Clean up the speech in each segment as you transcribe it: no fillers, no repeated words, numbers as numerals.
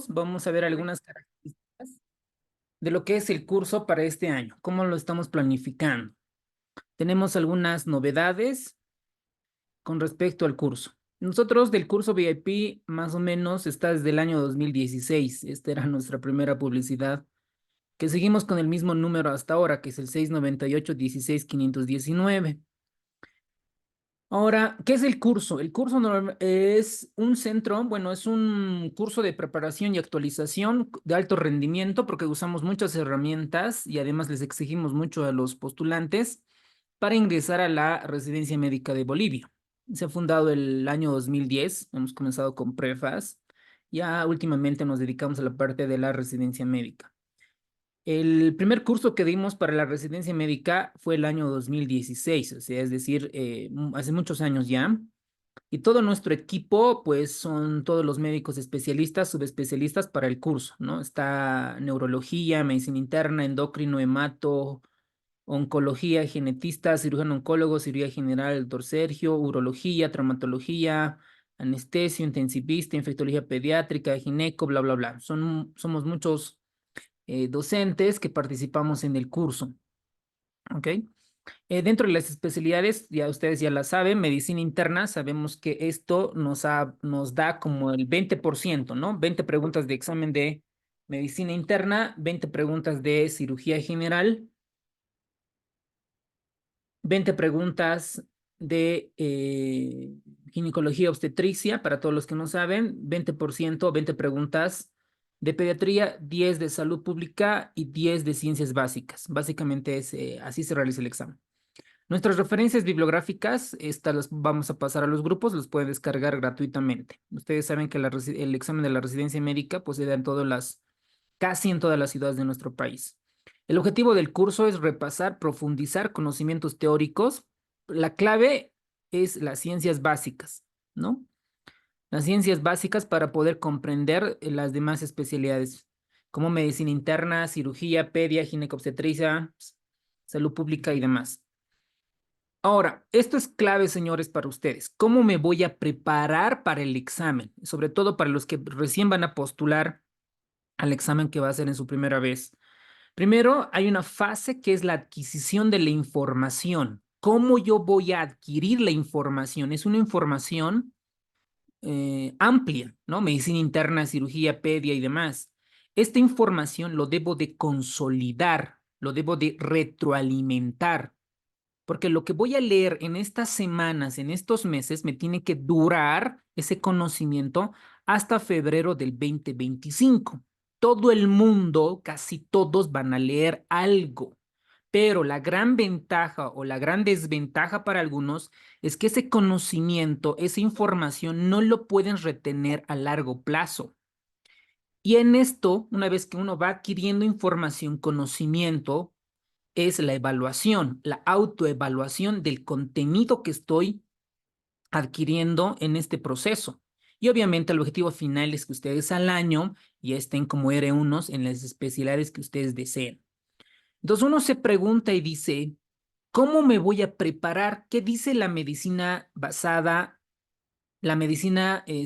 vamos a ver algunas características de lo que es el curso para este año, cómo lo estamos planificando. Tenemos algunas novedades con respecto al curso. Nosotros del curso VIP más o menos está desde el año 2016. Esta era nuestra primera publicidad, que seguimos con el mismo número hasta ahora, que es el 698-16-519. Ahora, ¿qué es el curso? El curso es un centro, bueno, es un curso de preparación y actualización de alto rendimiento porque usamos muchas herramientas y además les exigimos mucho a los postulantes para ingresar a la residencia médica de Bolivia. Se ha fundado el año 2010, hemos comenzado con prefas, ya últimamente nos dedicamos a la parte de la residencia médica. El primer curso que dimos para la residencia médica fue el año 2016, o sea, es decir, hace muchos años ya. Y todo nuestro equipo, pues, son todos los médicos especialistas, subespecialistas para el curso, ¿no? Está neurología, medicina interna, endocrino, hemato, oncología, genetista, cirujano oncólogo, cirugía general, doctor Sergio, urología, traumatología, anestesio, intensivista, infectología pediátrica, gineco, bla, bla, bla. Somos muchos docentes que participamos en el curso, ¿ok? Dentro de las especialidades, ya ustedes ya la saben, medicina interna, sabemos que esto nos da como el 20%, ¿no? 20 preguntas de examen de medicina interna, 20 preguntas de cirugía general, 20 preguntas de ginecología obstetricia, para todos los que no saben, 20%, 20 preguntas de pediatría, 10 de salud pública y 10 de ciencias básicas. Básicamente así se realiza el examen. Nuestras referencias bibliográficas, estas las vamos a pasar a los grupos, los pueden descargar gratuitamente. Ustedes saben que el examen de la residencia médica pues se da casi en todas las ciudades de nuestro país. El objetivo del curso es repasar, profundizar conocimientos teóricos. La clave es las ciencias básicas, ¿no? Las ciencias básicas para poder comprender las demás especialidades, como medicina interna, cirugía, pedia, ginecobstetricia, salud pública y demás. Ahora, esto es clave, señores, para ustedes. ¿Cómo me voy a preparar para el examen? Sobre todo para los que recién van a postular al examen que va a hacer en su primera vez. Primero, hay una fase que es la adquisición de la información. ¿Cómo yo voy a adquirir la información? Es una información amplia, ¿no? Medicina interna, cirugía, pedia y demás. Esta información lo debo de consolidar, lo debo de retroalimentar, porque lo que voy a leer en estas semanas, en estos meses, me tiene que durar ese conocimiento hasta febrero del 2025. Todo el mundo, casi todos van a leer algo, pero la gran ventaja o la gran desventaja para algunos es que ese conocimiento, esa información, no lo pueden retener a largo plazo. Y en esto, una vez que uno va adquiriendo información, conocimiento, es la evaluación, la autoevaluación del contenido que estoy adquiriendo en este proceso. Y obviamente el objetivo final es que ustedes al año ya estén como R1 en las especialidades que ustedes deseen. Entonces uno se pregunta y dice, ¿cómo me voy a preparar? ¿Qué dice la medicina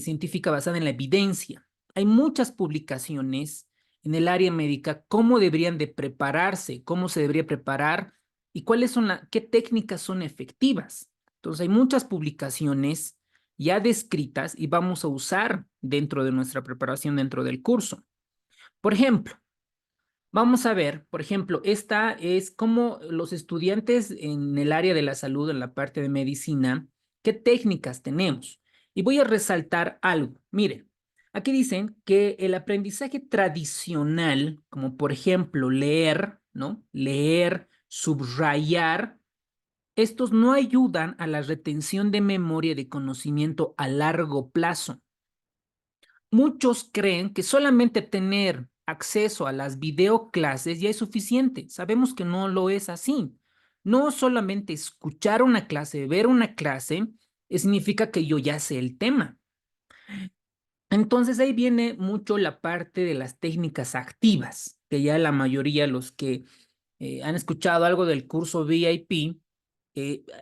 científica basada en la evidencia? Hay muchas publicaciones en el área médica, cómo deberían de prepararse, cómo se debería preparar y qué técnicas son efectivas. Entonces hay muchas publicaciones ya descritas y vamos a usar dentro de nuestra preparación dentro del curso. Por ejemplo, vamos a ver, por ejemplo, esta es cómo los estudiantes en el área de la salud, en la parte de medicina, qué técnicas tenemos. Y voy a resaltar algo. Miren, aquí dicen que el aprendizaje tradicional, como por ejemplo leer, ¿no? Leer, subrayar, estos no ayudan a la retención de memoria de conocimiento a largo plazo. Muchos creen que solamente tener acceso a las videoclases ya es suficiente. Sabemos que no lo es así. No solamente escuchar una clase, ver una clase, significa que yo ya sé el tema. Entonces ahí viene mucho la parte de las técnicas activas, que ya la mayoría, los que han escuchado algo del curso VIP,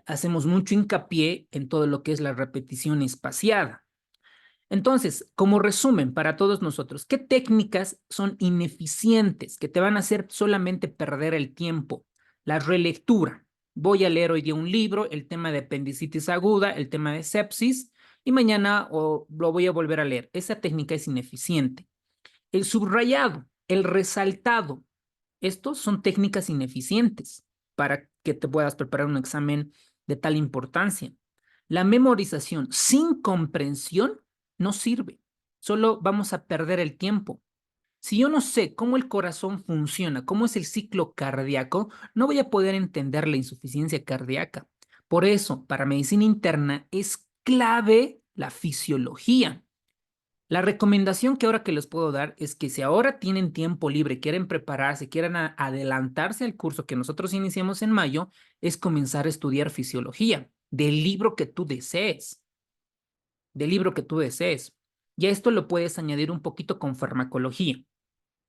hacemos mucho hincapié en todo lo que es la repetición espaciada. Entonces, como resumen para todos nosotros, ¿qué técnicas son ineficientes que te van a hacer solamente perder el tiempo? La relectura. Voy a leer hoy día un libro, el tema de apendicitis aguda, el tema de sepsis, y mañana lo voy a volver a leer. Esa técnica es ineficiente. El subrayado, el resaltado, estos son técnicas ineficientes para que te puedas preparar un examen de tal importancia. La memorización sin comprensión no sirve. Solo vamos a perder el tiempo. Si yo no sé cómo el corazón funciona, cómo es el ciclo cardíaco, no voy a poder entender la insuficiencia cardíaca. Por eso, para medicina interna es clave la fisiología. La recomendación que ahora que les puedo dar es que si ahora tienen tiempo libre, quieren prepararse, quieren adelantarse al curso que nosotros iniciamos en mayo, es comenzar a estudiar fisiología del libro que tú desees, del libro que tú desees. Y a esto lo puedes añadir un poquito con farmacología.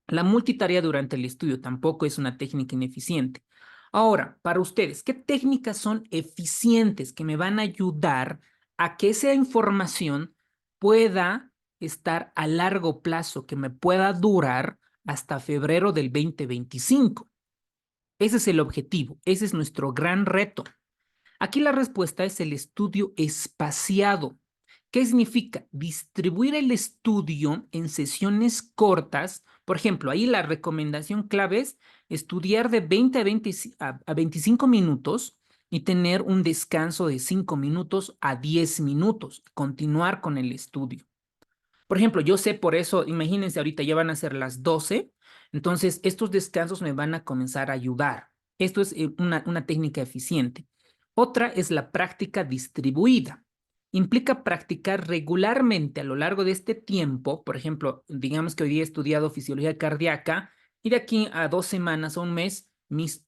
La multitarea durante el estudio tampoco es una técnica ineficiente. Ahora, para ustedes, ¿qué técnicas son eficientes que me van a ayudar a que esa información pueda estar a largo plazo, que me pueda durar hasta febrero del 2025? Ese es el objetivo, ese es nuestro gran reto. Aquí la respuesta es el estudio espaciado. ¿Qué significa? Distribuir el estudio en sesiones cortas. Por ejemplo, ahí la recomendación clave es estudiar de 20 a 25 minutos y tener un descanso de 5 minutos a 10 minutos. Continuar con el estudio. Por ejemplo, yo sé por eso, imagínense ahorita ya van a ser las 12, entonces estos descansos me van a comenzar a ayudar. Esto es una técnica eficiente. Otra es la práctica distribuida. Implica practicar regularmente a lo largo de este tiempo. Por ejemplo, digamos que hoy día he estudiado fisiología cardíaca y de aquí a 2 semanas o un mes, mis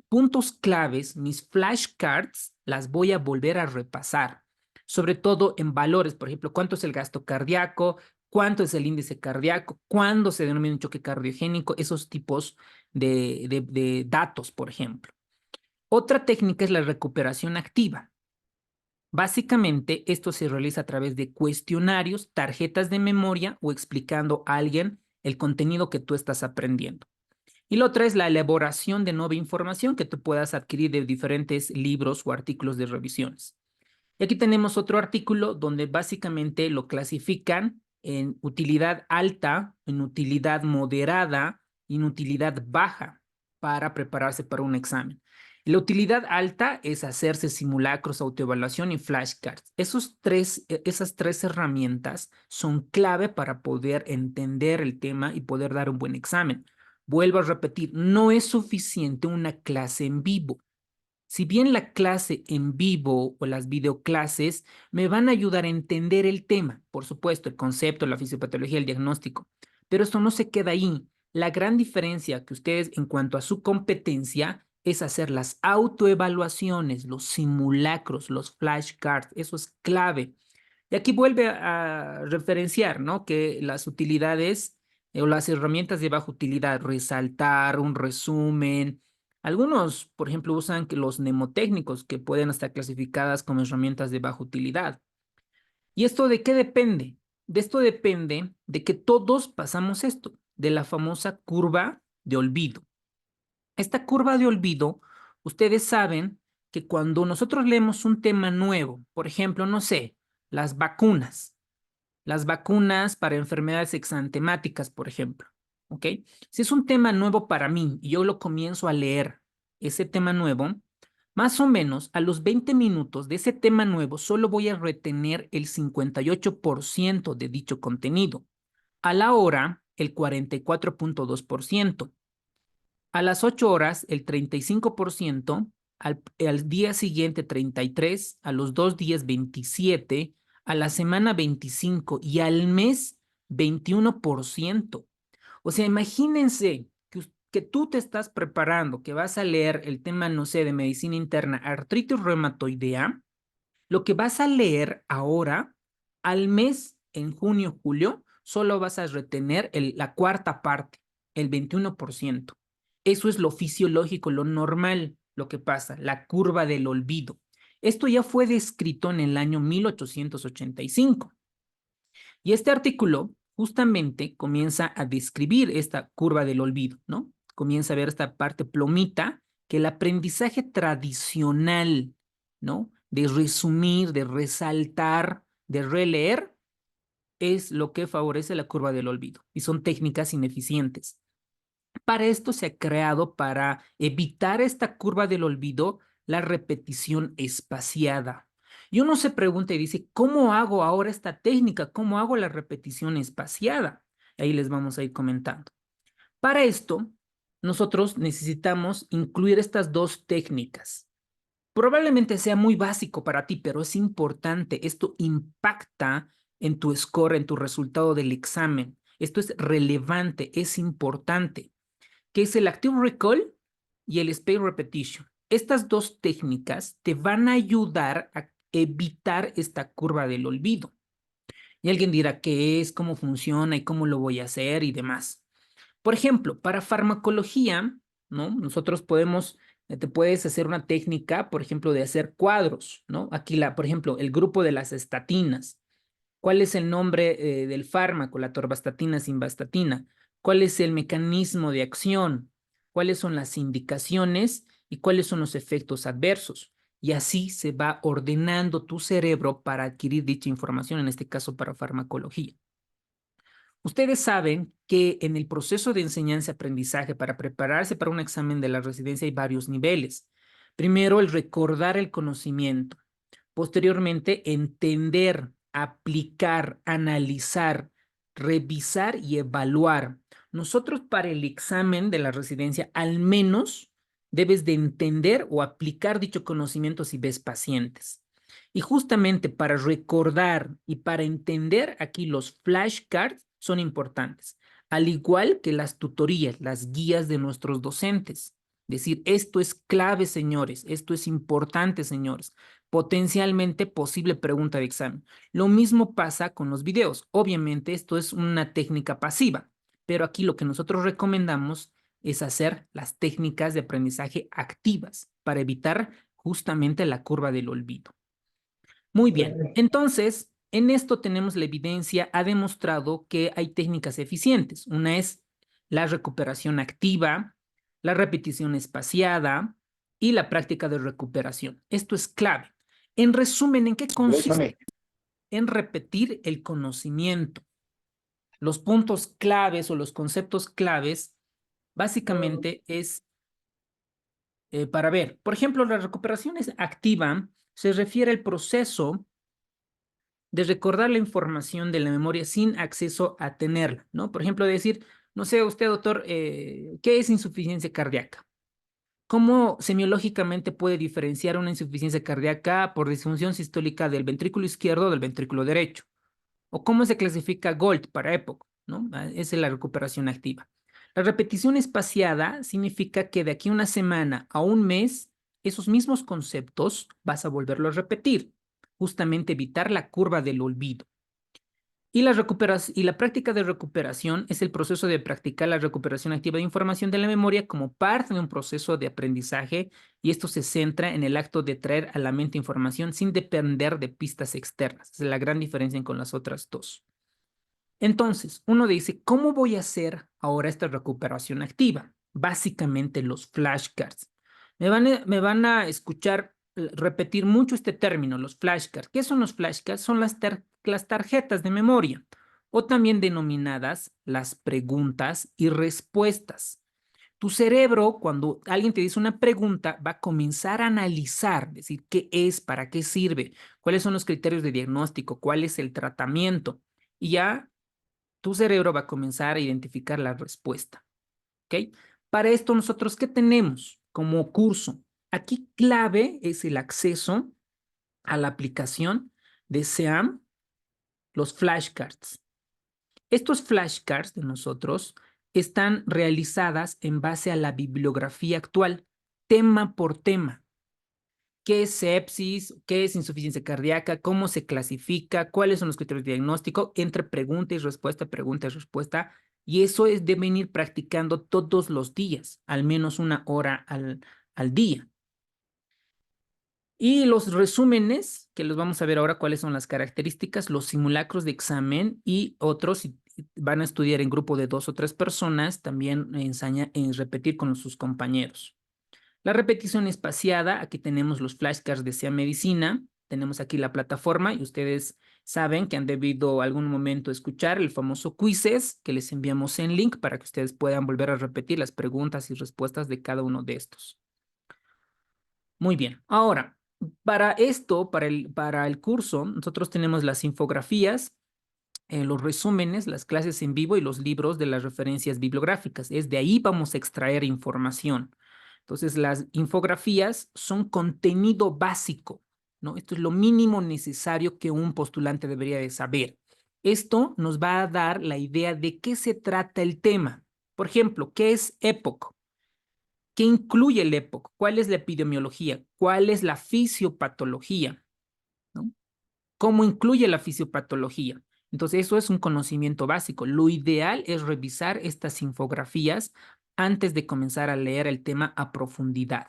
puntos claves, mis flashcards, las voy a volver a repasar, sobre todo en valores. Por ejemplo, cuánto es el gasto cardíaco, cuánto es el índice cardíaco, cuándo se denomina un choque cardiogénico, esos tipos de datos, por ejemplo. Otra técnica es la recuperación activa. Básicamente, esto se realiza a través de cuestionarios, tarjetas de memoria o explicando a alguien el contenido que tú estás aprendiendo. Y la otra es la elaboración de nueva información que tú puedas adquirir de diferentes libros o artículos de revisiones. Y aquí tenemos otro artículo donde básicamente lo clasifican en utilidad alta, en utilidad moderada y en utilidad baja para prepararse para un examen. La utilidad alta es hacerse simulacros, autoevaluación y flashcards. Esas tres herramientas son clave para poder entender el tema y poder dar un buen examen. Vuelvo a repetir, no es suficiente una clase en vivo. Si bien la clase en vivo o las videoclases me van a ayudar a entender el tema, por supuesto, el concepto, la fisiopatología, el diagnóstico, pero esto no se queda ahí. La gran diferencia que ustedes en cuanto a su competencia es hacer las autoevaluaciones, los simulacros, los flashcards, eso es clave. Y aquí vuelve a referenciar, ¿no? Que las utilidades o las herramientas de baja utilidad, resaltar un resumen. Algunos, por ejemplo, usan que los mnemotécnicos que pueden estar clasificadas como herramientas de baja utilidad. ¿Y esto de qué depende? De esto depende de que todos pasamos esto, de la famosa curva de olvido. Esta curva de olvido, ustedes saben que cuando nosotros leemos un tema nuevo, por ejemplo, no sé, las vacunas para enfermedades exantemáticas, por ejemplo, ¿ok? Si es un tema nuevo para mí y yo lo comienzo a leer, ese tema nuevo, más o menos a los 20 minutos de ese tema nuevo solo voy a retener el 58% de dicho contenido. A la hora, el 44,2%. A las 8 horas, el 35%, al día siguiente 33%, a los 2 días 27%, a la semana 25% y al mes 21%. O sea, imagínense que tú te estás preparando, que vas a leer el tema, no sé, de medicina interna, artritis reumatoidea, lo que vas a leer ahora, al mes, en junio, julio, solo vas a retener la cuarta parte, el 21%. Eso es lo fisiológico, lo normal, lo que pasa, la curva del olvido. Esto ya fue descrito en el año 1885. Y este artículo justamente comienza a describir esta curva del olvido, ¿no? Comienza a ver esta parte plomita, que el aprendizaje tradicional, ¿no? De resumir, de resaltar, de releer, es lo que favorece la curva del olvido y son técnicas ineficientes. Para esto se ha creado, para evitar esta curva del olvido, la repetición espaciada. Y uno se pregunta y dice, ¿cómo hago ahora esta técnica? ¿Cómo hago la repetición espaciada? Ahí les vamos a ir comentando. Para esto, nosotros necesitamos incluir estas dos técnicas. Probablemente sea muy básico para ti, pero es importante. Esto impacta en tu score, en tu resultado del examen. Esto es relevante, es importante, que es el Active Recall y el Space Repetition. Estas dos técnicas te van a ayudar a evitar esta curva del olvido. Y alguien dirá qué es, cómo funciona y cómo lo voy a hacer y demás. Por ejemplo, para farmacología, ¿no? Nosotros podemos, te puedes hacer una técnica, por ejemplo, de hacer cuadros, ¿no? Aquí, por ejemplo, el grupo de las estatinas. ¿Cuál es el nombre del fármaco, la atorvastatina, simvastatina? ¿Cuál es el mecanismo de acción? ¿Cuáles son las indicaciones y cuáles son los efectos adversos? Y así se va ordenando tu cerebro para adquirir dicha información, en este caso para farmacología. Ustedes saben que en el proceso de enseñanza-aprendizaje para prepararse para un examen de la residencia hay varios niveles. Primero, el recordar el conocimiento. Posteriormente, entender, aplicar, analizar, revisar y evaluar. Nosotros para el examen de la residencia, al menos debes de entender o aplicar dicho conocimiento si ves pacientes. Y justamente para recordar y para entender, aquí los flashcards son importantes, al igual que las tutorías, las guías de nuestros docentes. Decir, esto es clave, señores, esto es importante, señores. Potencialmente posible pregunta de examen. Lo mismo pasa con los videos. Obviamente esto es una técnica pasiva, pero aquí lo que nosotros recomendamos es hacer las técnicas de aprendizaje activas para evitar justamente la curva del olvido. Muy bien, entonces, en esto tenemos la evidencia, ha demostrado que hay técnicas eficientes. Una es la recuperación activa, la repetición espaciada y la práctica de recuperación. Esto es clave. En resumen, ¿en qué consiste? En repetir el conocimiento. Los puntos claves o los conceptos claves básicamente es para ver. Por ejemplo, la recuperación activa se refiere al proceso de recordar la información de la memoria sin acceso a tenerla, ¿no? Por ejemplo, decir, no sé, usted, doctor, ¿qué es insuficiencia cardíaca? ¿Cómo semiológicamente puede diferenciar una insuficiencia cardíaca por disfunción sistólica del ventrículo izquierdo o del ventrículo derecho? ¿O cómo se clasifica GOLD para EPOC? ¿No? Esa es la recuperación activa. La repetición espaciada significa que de aquí a una semana a un mes, esos mismos conceptos vas a volverlo a repetir, justamente evitar la curva del olvido. Y la práctica de recuperación es el proceso de practicar la recuperación activa de información de la memoria como parte de un proceso de aprendizaje, y esto se centra en el acto de traer a la mente información sin depender de pistas externas. Esa es la gran diferencia con las otras dos. Entonces, uno dice, ¿cómo voy a hacer ahora esta recuperación activa? Básicamente los flashcards. Me van a escuchar repetir mucho este término, los flashcards. ¿Qué son los flashcards? Son las tarjetas de memoria, o también denominadas las preguntas y respuestas. Tu cerebro, cuando alguien te dice una pregunta, va a comenzar a analizar, decir qué es, para qué sirve, cuáles son los criterios de diagnóstico, cuál es el tratamiento. Y ya tu cerebro va a comenzar a identificar la respuesta. ¿Ok? Para esto nosotros, ¿qué tenemos como curso? Aquí clave es el acceso a la aplicación de SEAM, los flashcards. Estos flashcards de nosotros están realizadas en base a la bibliografía actual, tema por tema. ¿Qué es sepsis? ¿Qué es insuficiencia cardíaca? ¿Cómo se clasifica? ¿Cuáles son los criterios de diagnóstico? Entre pregunta y respuesta, pregunta y respuesta. Y eso es de venir practicando todos los días, al menos una hora al día. Y los resúmenes, que los vamos a ver ahora cuáles son las características, los simulacros de examen y otros, si van a estudiar en grupo de 2 o 3 personas, también enseña en repetir con sus compañeros. La repetición espaciada, aquí tenemos los flashcards de SEA Medicina, tenemos aquí la plataforma y ustedes saben que han debido algún momento escuchar el famoso quizzes que les enviamos en link para que ustedes puedan volver a repetir las preguntas y respuestas de cada uno de estos. Muy bien, ahora, para esto, para el curso, nosotros tenemos las infografías, los resúmenes, las clases en vivo y los libros de las referencias bibliográficas. Es de ahí vamos a extraer información. Entonces, las infografías son contenido básico, ¿no? Esto es lo mínimo necesario que un postulante debería de saber. Esto nos va a dar la idea de qué se trata el tema. Por ejemplo, ¿qué es EPOC? ¿Qué incluye el EPOC? ¿Cuál es la epidemiología? ¿Cuál es la fisiopatología? ¿No? ¿Cómo incluye la fisiopatología? Entonces, eso es un conocimiento básico. Lo ideal es revisar estas infografías antes de comenzar a leer el tema a profundidad.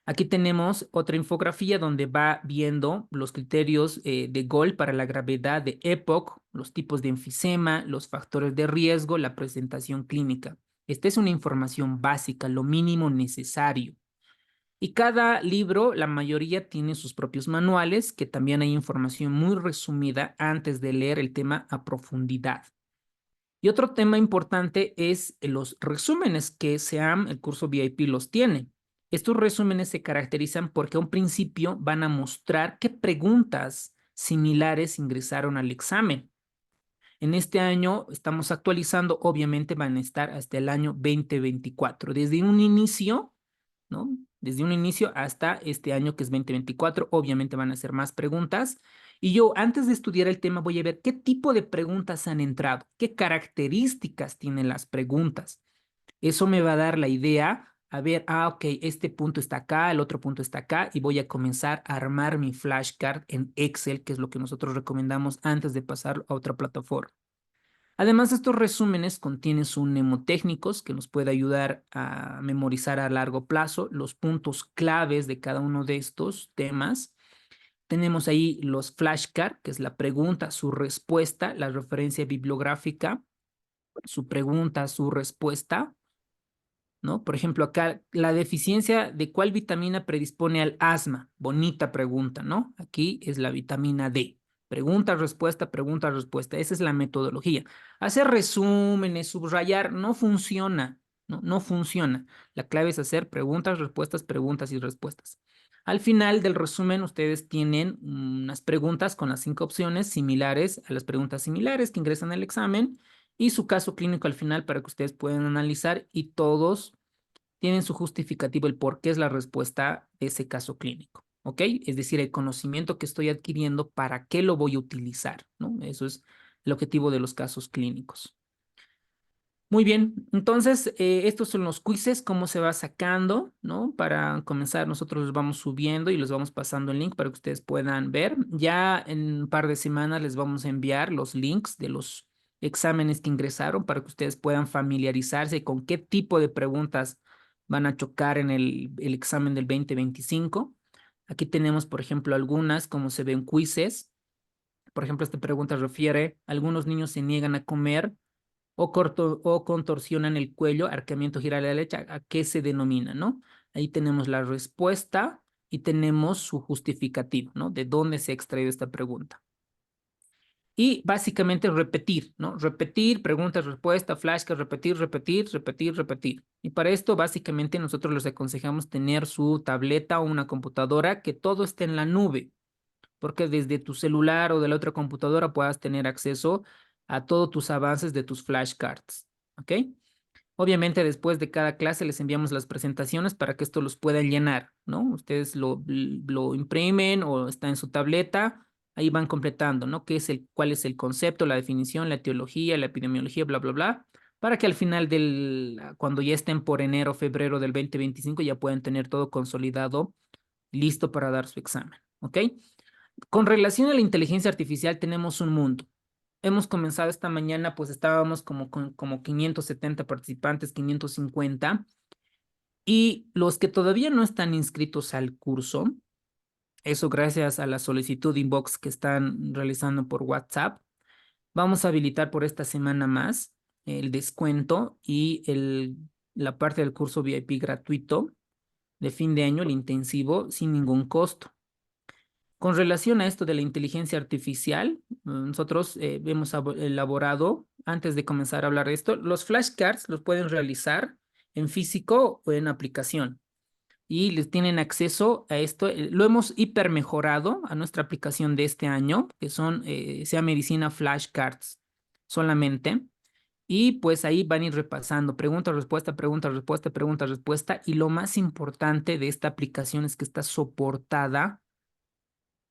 Aquí tenemos otra infografía donde va viendo los criterios de Gold para la gravedad de EPOC, los tipos de enfisema, los factores de riesgo, la presentación clínica. Esta es una información básica, lo mínimo necesario. Y cada libro, la mayoría tiene sus propios manuales, que también hay información muy resumida antes de leer el tema a profundidad. Y otro tema importante es los resúmenes que SEAM, el curso VIP, los tiene. Estos resúmenes se caracterizan porque a un principio van a mostrar qué preguntas similares ingresaron al examen. En este año estamos actualizando, obviamente van a estar hasta el año 2024. Desde un inicio, ¿no? Desde un inicio hasta este año que es 2024, obviamente van a ser más preguntas. Y yo antes de estudiar el tema voy a ver qué tipo de preguntas han entrado, qué características tienen las preguntas. Eso me va a dar la idea, a ver, ok, este punto está acá, el otro punto está acá, y voy a comenzar a armar mi flashcard en Excel, que es lo que nosotros recomendamos antes de pasar a otra plataforma. Además, estos resúmenes contienen sus mnemotécnicos que nos puede ayudar a memorizar a largo plazo los puntos claves de cada uno de estos temas. Tenemos ahí los flashcards, que es la pregunta, su respuesta, la referencia bibliográfica, su pregunta, su respuesta, ¿no? Por ejemplo, acá la deficiencia de cuál vitamina predispone al asma. Bonita pregunta, ¿no? Aquí es la vitamina D. Pregunta, respuesta, pregunta, respuesta. Esa es la metodología. Hacer resúmenes, subrayar, no funciona, ¿no? No funciona. La clave es hacer preguntas y respuestas. Al final del resumen, ustedes tienen unas preguntas con las 5 opciones similares a las preguntas similares que ingresan al examen y su caso clínico al final para que ustedes puedan analizar y todos tienen su justificativo el por qué es la respuesta de ese caso clínico, ¿ok? Es decir, el conocimiento que estoy adquiriendo, ¿para qué lo voy a utilizar? ¿No? Eso es el objetivo de los casos clínicos. Muy bien, entonces estos son los quizzes, cómo se va sacando, ¿no? Para comenzar, nosotros los vamos subiendo y los vamos pasando el link para que ustedes puedan ver. Ya en un par de semanas les vamos a enviar los links de los exámenes que ingresaron para que ustedes puedan familiarizarse con qué tipo de preguntas van a chocar en el examen del 2025. Aquí tenemos, por ejemplo, algunas, como se ven quizzes. Por ejemplo, esta pregunta refiere, algunos niños se niegan a comer o contorsionan el cuello, arqueamiento giral de la leche, ¿a qué se denomina, no? Ahí tenemos la respuesta y tenemos su justificativo, ¿no? De dónde se ha extraído esta pregunta. Y básicamente repetir, ¿no? Repetir, pregunta, respuesta, flashcards, repetir, repetir, repetir, repetir. Y para esto, básicamente, nosotros les aconsejamos tener su tableta o una computadora que todo esté en la nube, porque desde tu celular o de la otra computadora puedas tener acceso a todos tus avances de tus flashcards, ¿ok? Obviamente después de cada clase les enviamos las presentaciones para que esto los puedan llenar, ¿no? Ustedes lo imprimen o está en su tableta, ahí van completando, ¿no? ¿Cuál es el concepto, la definición, la etiología, la epidemiología, bla, bla, bla, para que al final cuando ya estén por enero o febrero del 2025 ya puedan tener todo consolidado, listo para dar su examen, ¿ok? Con relación a la inteligencia artificial tenemos un mundo. Hemos comenzado esta mañana, pues estábamos como 570 participantes, 550, y los que todavía no están inscritos al curso, Eso gracias a la solicitud inbox que están realizando por WhatsApp. Vamos a habilitar por esta semana más el descuento y la parte del curso VIP gratuito de fin de año, el intensivo, sin ningún costo. Con relación a esto de la inteligencia artificial, nosotros hemos elaborado, antes de comenzar a hablar de esto, los flashcards los pueden realizar en físico o en aplicación y les tienen acceso a esto. Lo hemos hiper mejorado a nuestra aplicación de este año, que son Sea Medicina Flashcards solamente. Y pues ahí van a ir repasando pregunta, respuesta, pregunta, respuesta, pregunta, respuesta. Y lo más importante de esta aplicación es que está soportada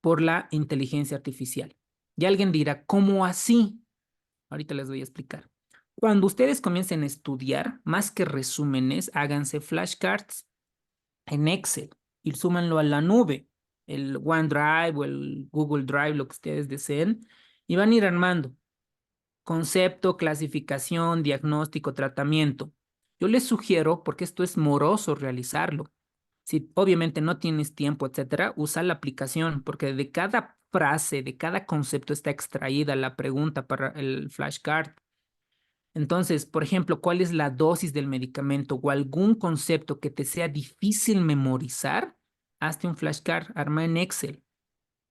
por la inteligencia artificial. Y alguien dirá, ¿cómo así? Ahorita les voy a explicar. Cuando ustedes comiencen a estudiar, más que resúmenes, háganse flashcards en Excel y súmanlo a la nube, el OneDrive o el Google Drive, lo que ustedes deseen, y van a ir armando concepto, clasificación, diagnóstico, tratamiento. Yo les sugiero, porque esto es moroso realizarlo, si obviamente no tienes tiempo, etcétera, usa la aplicación, porque de cada frase, de cada concepto está extraída la pregunta para el flashcard. Entonces, por ejemplo, ¿cuál es la dosis del medicamento o algún concepto que te sea difícil memorizar? Hazte un flashcard, arma en Excel,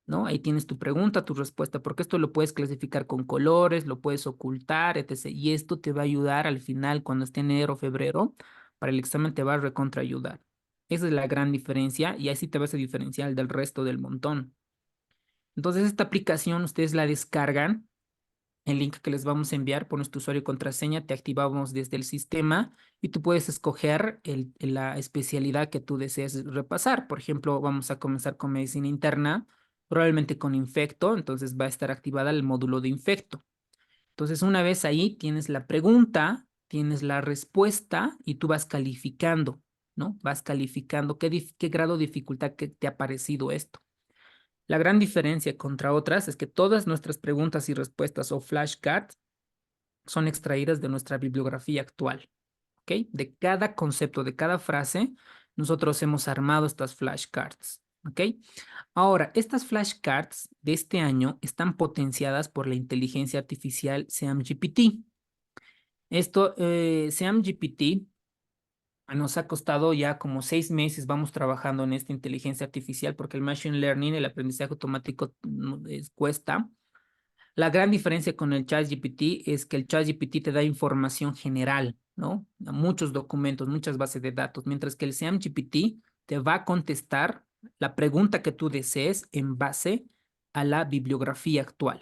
¿no? Ahí tienes tu pregunta, tu respuesta, porque esto lo puedes clasificar con colores, lo puedes ocultar, etc. Y esto te va a ayudar al final, cuando esté enero o febrero, para el examen te va a recontra ayudar. Esa es la gran diferencia y así te vas a diferenciar del resto del montón. Entonces, esta aplicación ustedes la descargan, el link que les vamos a enviar, pones tu usuario y contraseña, te activamos desde el sistema y tú puedes escoger la especialidad que tú desees repasar. Por ejemplo, vamos a comenzar con medicina interna, probablemente con infecto, entonces va a estar activada el módulo de infecto. Entonces, una vez ahí tienes la pregunta, tienes la respuesta y tú vas calificando, ¿no? Vas calificando qué grado de dificultad que te ha parecido esto. La gran diferencia contra otras es que todas nuestras preguntas y respuestas o flashcards son extraídas de nuestra bibliografía actual, ¿ok? De cada concepto, de cada frase, nosotros hemos armado estas flashcards, ¿ok? Ahora, estas flashcards de este año están potenciadas por la inteligencia artificial SeamGPT. Esto, SeamGPT nos ha costado ya como 6 meses, vamos trabajando en esta inteligencia artificial porque el machine learning, el aprendizaje automático, cuesta. La gran diferencia con el ChatGPT es que el ChatGPT te da información general, ¿no? Muchos documentos, muchas bases de datos, mientras que el SeamGPT te va a contestar la pregunta que tú desees en base a la bibliografía actual.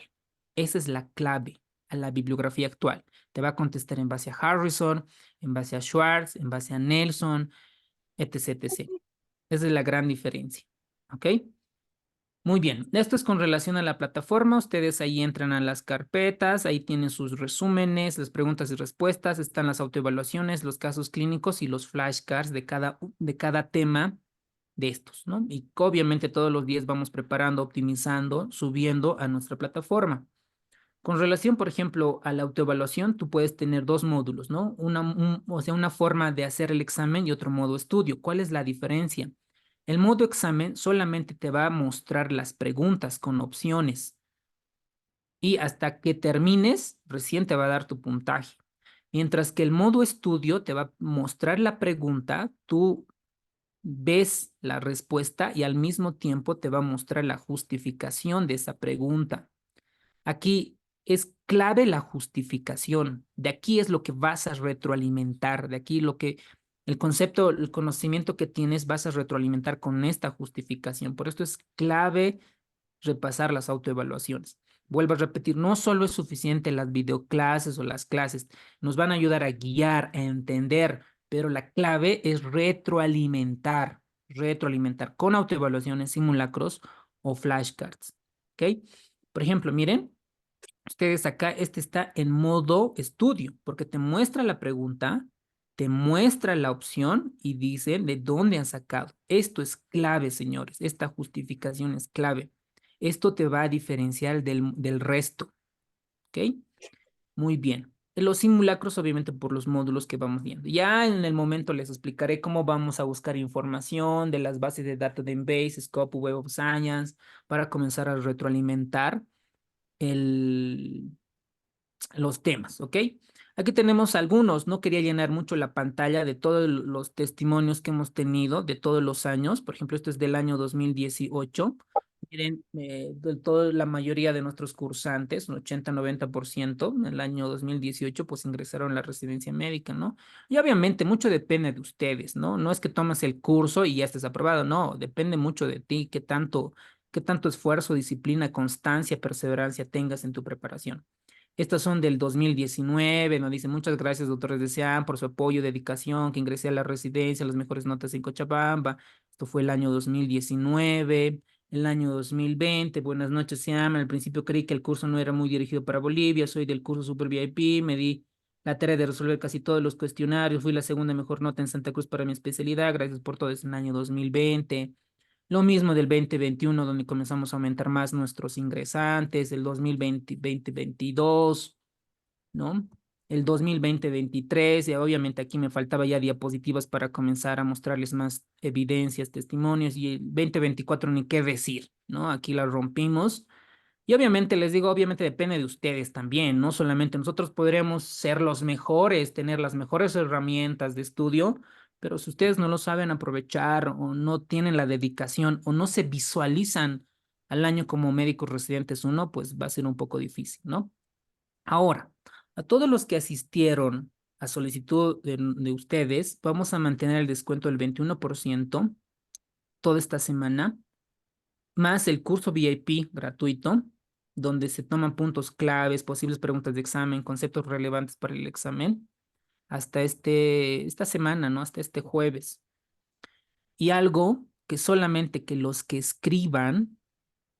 Esa es la clave, a la bibliografía actual. Te va a contestar en base a Harrison, en base a Schwartz, en base a Nelson, etc, etc. Esa es la gran diferencia, ¿ok? Muy bien, esto es con relación a la plataforma. Ustedes ahí entran a las carpetas, ahí tienen sus resúmenes, las preguntas y respuestas, están las autoevaluaciones, los casos clínicos y los flashcards de cada tema de estos, ¿no? Y obviamente todos los días vamos preparando, optimizando, subiendo a nuestra plataforma. Con relación, por ejemplo, a la autoevaluación, tú puedes tener dos módulos, ¿no? O sea, una forma de hacer el examen y otro modo estudio. ¿Cuál es la diferencia? El modo examen solamente te va a mostrar las preguntas con opciones y hasta que termines, recién te va a dar tu puntaje. Mientras que el modo estudio te va a mostrar la pregunta, tú ves la respuesta y al mismo tiempo te va a mostrar la justificación de esa pregunta. Aquí es clave la justificación. De aquí es lo que vas a retroalimentar. De aquí el concepto, el conocimiento que tienes vas a retroalimentar con esta justificación. Por esto es clave repasar las autoevaluaciones. Vuelvo a repetir, no solo es suficiente las videoclases o las clases, nos van a ayudar a guiar, a entender, pero la clave es retroalimentar con autoevaluaciones, simulacros o flashcards. ¿Ok? Por ejemplo, miren, ustedes acá, este está en modo estudio, porque te muestra la pregunta, te muestra la opción y dice de dónde han sacado. Esto es clave, señores. Esta justificación es clave. Esto te va a diferenciar del resto. ¿Ok? Muy bien. Los simulacros, obviamente, por los módulos que vamos viendo. Ya en el momento les explicaré cómo vamos a buscar información de las bases de datos de Embase, Scope, Web of Science, para comenzar a retroalimentar el, los temas, ¿ok? Aquí tenemos algunos, no quería llenar mucho la pantalla de todos los testimonios que hemos tenido de todos los años. Por ejemplo, esto es del año 2018. Miren, de toda la mayoría de nuestros cursantes, un 80-90%, en el año 2018, pues ingresaron a la residencia médica, ¿no? Y obviamente mucho depende de ustedes, ¿no? No es que tomes el curso y ya estés aprobado, no, depende mucho de ti, qué tanto esfuerzo, disciplina, constancia, perseverancia tengas en tu preparación. Estas son del 2019, nos dice muchas gracias, doctores de SEAM, por su apoyo, dedicación, que ingresé a la residencia, las mejores notas en Cochabamba. Esto fue el año 2019. El año 2020, buenas noches, SEAM. Al principio creí que el curso no era muy dirigido para Bolivia, soy del curso Super VIP, me di la tarea de resolver casi todos los cuestionarios, fui la segunda mejor nota en Santa Cruz para mi especialidad, gracias por todo, es el año 2020. Lo mismo del 2021, donde comenzamos a aumentar más nuestros ingresantes, el 2020, 2022, ¿no? El 2020-23, y obviamente aquí me faltaba ya diapositivas para comenzar a mostrarles más evidencias, testimonios, y el 2024 ni qué decir, ¿no? Aquí la rompimos. Y obviamente les digo, obviamente depende de ustedes también, no solamente nosotros podremos ser los mejores, tener las mejores herramientas de estudio, pero si ustedes no lo saben aprovechar o no tienen la dedicación o no se visualizan al año como médicos residentes uno, pues va a ser un poco difícil, ¿no? Ahora, a todos los que asistieron a solicitud de ustedes, vamos a mantener el descuento del 21% toda esta semana más el curso VIP gratuito, donde se toman puntos claves, posibles preguntas de examen, conceptos relevantes para el examen, hasta esta semana, ¿no? Hasta este jueves. Y algo que solamente que los que escriban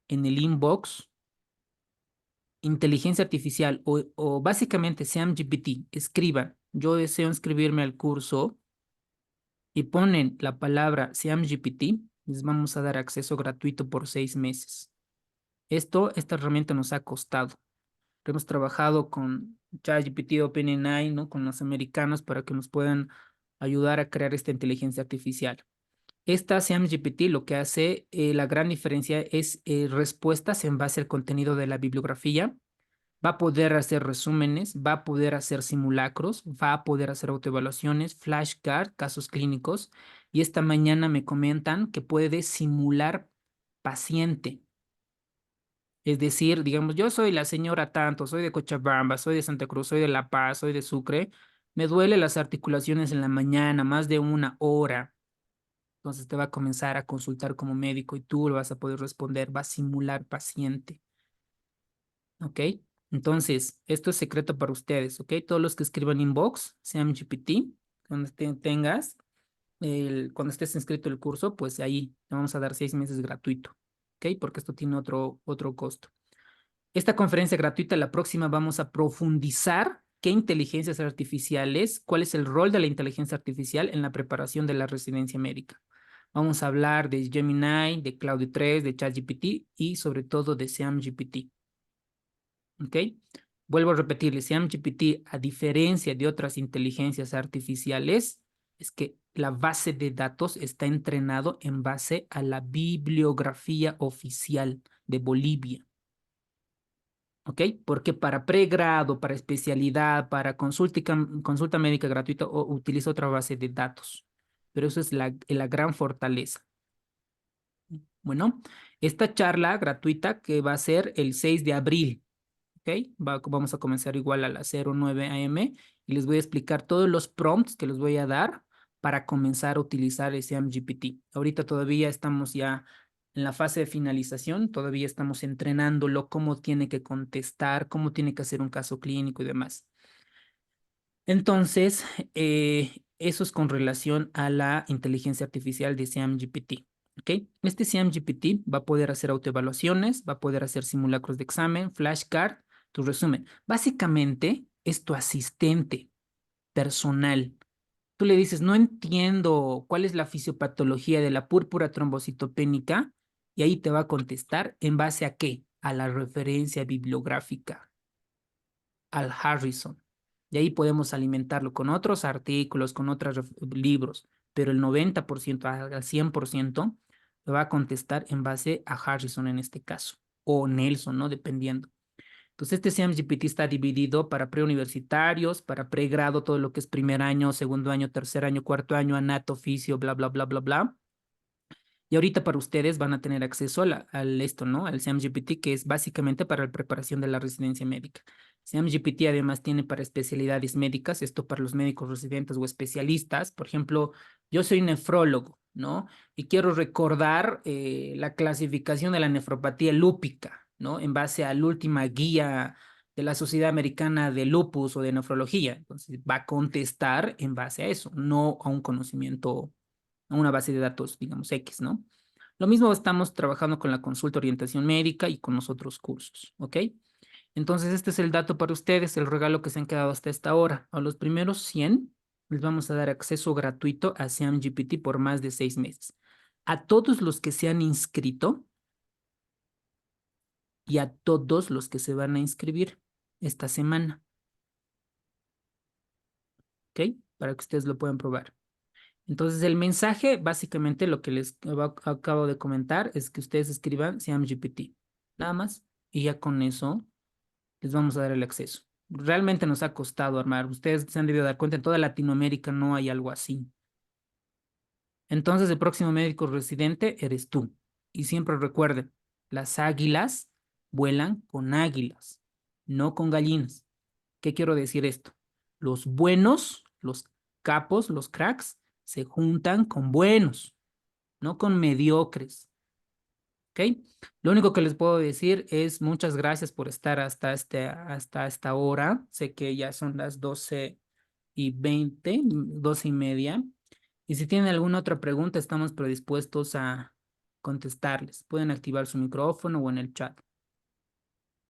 en el inbox, inteligencia artificial o básicamente sean GPT, escriban, yo deseo inscribirme al curso y ponen la palabra SeamGPT, les vamos a dar acceso gratuito por 6 meses. Esta herramienta nos ha costado. Hemos trabajado con ChatGPT, OpenAI, ¿no? Con los americanos para que nos puedan ayudar a crear esta inteligencia artificial. Esta SeamGPT lo que hace, la gran diferencia es respuestas en base al contenido de la bibliografía. Va a poder hacer resúmenes, va a poder hacer simulacros, va a poder hacer autoevaluaciones, flashcards, casos clínicos. Y esta mañana me comentan que puede simular paciente. Es decir, digamos, yo soy la señora tanto, soy de Cochabamba, soy de Santa Cruz, soy de La Paz, soy de Sucre. Me duele las articulaciones en la mañana, más de 1 hora. Entonces te va a comenzar a consultar como médico y tú lo vas a poder responder, va a simular paciente. ¿Ok? Entonces, esto es secreto para ustedes, ¿ok? Todos los que escriban inbox, sean GPT, cuando tengas, cuando estés inscrito el curso, pues ahí te vamos a dar 6 meses gratuito, ¿ok? Porque esto tiene otro costo. Esta conferencia gratuita, la próxima, vamos a profundizar qué inteligencias artificiales, cuál es el rol de la inteligencia artificial en la preparación de la residencia médica. Vamos a hablar de Gemini, de Claude 3, de ChatGPT y sobre todo de SeamGPT. ¿Ok? Vuelvo a repetirle, SeamGPT, a diferencia de otras inteligencias artificiales, es que la base de datos está entrenado en base a la bibliografía oficial de Bolivia. ¿Ok? Porque para pregrado, para especialidad, para consulta médica gratuita, utiliza otra base de datos. Pero eso es la gran fortaleza. Bueno, esta charla gratuita que va a ser el 6 de abril, ¿ok? Vamos a comenzar igual a las 09 AM y les voy a explicar todos los prompts que les voy a dar para comenzar a utilizar ese MGPT. Ahorita todavía estamos ya en la fase de finalización, todavía estamos entrenándolo, cómo tiene que contestar, cómo tiene que hacer un caso clínico y demás. Entonces, eso es con relación a la inteligencia artificial de SeamGPT. ¿Ok? Este SeamGPT va a poder hacer autoevaluaciones, va a poder hacer simulacros de examen, flashcard, tu resumen. Básicamente, es tu asistente personal. Tú le dices, no entiendo cuál es la fisiopatología de la púrpura trombocitopénica, y ahí te va a contestar en base a qué? A la referencia bibliográfica, al Harrison. Y ahí podemos alimentarlo con otros artículos, con otros libros, pero el 90%, al 100%, lo va a contestar en base a Harrison en este caso, o Nelson, ¿no? Dependiendo. Entonces, este SAM-GPT está dividido para preuniversitarios, para pregrado, todo lo que es primer año, segundo año, tercer año, cuarto año, anato, oficio, bla, bla, bla, bla, bla. Y ahorita para ustedes van a tener acceso al esto, ¿no? Al SAM-GPT, que es básicamente para la preparación de la residencia médica. SAM-GPT además tiene para especialidades médicas, esto para los médicos residentes o especialistas. Por ejemplo, yo soy nefrólogo, ¿no? Y quiero recordar la clasificación de la nefropatía lúpica, ¿no? En base a la última guía de la Sociedad Americana de Lupus o de Nefrología. Entonces, va a contestar en base a eso, no a un conocimiento, a una base de datos, digamos, X, ¿no? Lo mismo estamos trabajando con la consulta orientación médica y con los otros cursos, ¿ok? Entonces, este es el dato para ustedes, el regalo que se han quedado hasta esta hora. A los primeros 100 les vamos a dar acceso gratuito a SAM-GPT por más de 6 meses. A todos los que se han inscrito y a todos los que se van a inscribir esta semana, ¿ok? Para que ustedes lo puedan probar. Entonces, el mensaje, básicamente lo que les acabo de comentar es que ustedes escriban SAM-GPT, nada más, y ya con eso les vamos a dar el acceso. Realmente nos ha costado armar. Ustedes se han debido dar cuenta, en toda Latinoamérica no hay algo así. Entonces, el próximo médico residente eres tú. Y siempre recuerden, las águilas vuelan con águilas, no con gallinas. ¿Qué quiero decir esto? Los buenos, los capos, los cracks, se juntan con buenos, no con mediocres. ¿Ok? Lo único que les puedo decir es muchas gracias por estar hasta esta hora. Sé que ya son las 12:20, 12:30. Y si tienen alguna otra pregunta, estamos predispuestos a contestarles. Pueden activar su micrófono o en el chat.